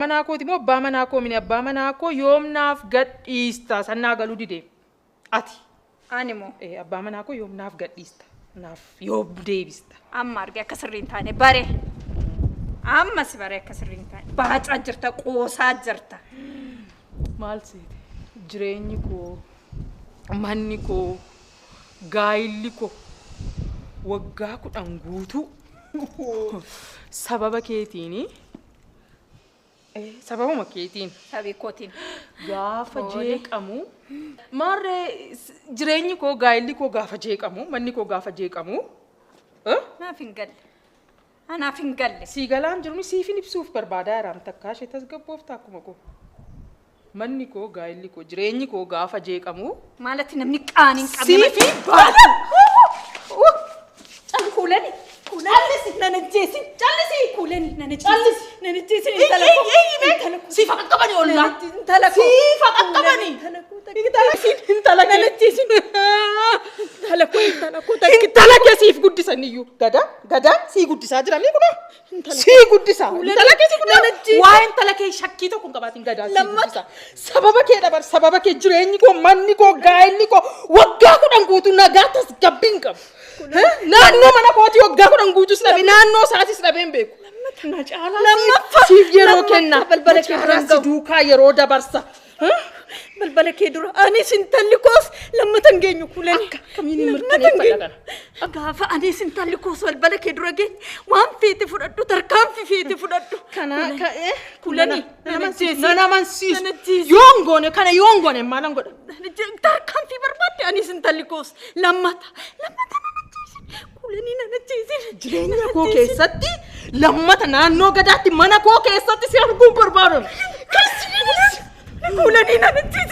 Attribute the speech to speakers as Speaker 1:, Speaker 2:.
Speaker 1: Mana kooti moo abbaa manaa koo mini abbaa manaa koo yoomnaaf gadhiista sannaa galuu didee ati
Speaker 2: Ani moo
Speaker 1: abbaa manaa koo yoomnaaf gadhiista naaf yoom deebista
Speaker 2: amma arge akka sirriin taane bare amma si bare akka sirriin taane baacaa jirta qoosaa jirta
Speaker 1: maal seete jireenyi koo manni koo gaayilli koo waggaa 10 guutuu sababa keetiini sababuma keetiin
Speaker 2: sabii kootiin
Speaker 1: gaafa jeeqamu maarree jireenyi koo gaayilli koo gaafa jeeqamu manni koo gaafa jeeqamu
Speaker 2: naaf hin galle anaaf hin galle
Speaker 1: sii galaan jiru siifin ibsuuf barbaadaa jiraan takkaa ishee tasgabbooftaa akkuma koo manni koo gaayilli koo jireenyi koo gaafa jeeqamu
Speaker 2: maalati namni qaaniin qabne
Speaker 1: siifin baatu
Speaker 2: Kulani callisi nanajjeesin callisi kulani nanajjeesin nanajjeesin intala
Speaker 1: siifa qaqqabani olla
Speaker 2: intala
Speaker 1: siifa qaqqabani intala
Speaker 2: nanajjeesin
Speaker 1: intala kee siif guddisaniyyuu gada sii guddisaa jiranii kuno sii guddisaa intala kee sii guddisaa waa intala kee shakkii tokko hin qabaatin gadaa sii guddisaa sababa kee dabar sababa kee jireenyi koo manni koo gaayilli koo waggaa 10 guutuu nagaa tasgabbiin qabu naannoo mana kooti waggaa 10 guutuus dhabe naannoo isaatis dhabeen beeku na caalaa siif yeroo kennaa balbala kee duraan duukaa yeroo dabarsa
Speaker 2: balbala kee dura anis intalli koos lammatan geenyu kulani
Speaker 1: kamiin mirkaneeffadha kana
Speaker 2: gaafa anis intalli koos balbala kee dura geenyu waan feete fudhadhu tarkaanfi feete fudhadhu
Speaker 1: kana ka'ee
Speaker 2: kulani
Speaker 1: namansiisu yoongoone kana yoongoone maalan godha
Speaker 2: tarkaanfi barbaadde anis intalli koos lammata kulani nanajjeesin
Speaker 1: jireenya koo keessatti lammata naannoo gadaatti mana koo keessatti si arguun barbaadan
Speaker 2: kulani nanajjeesin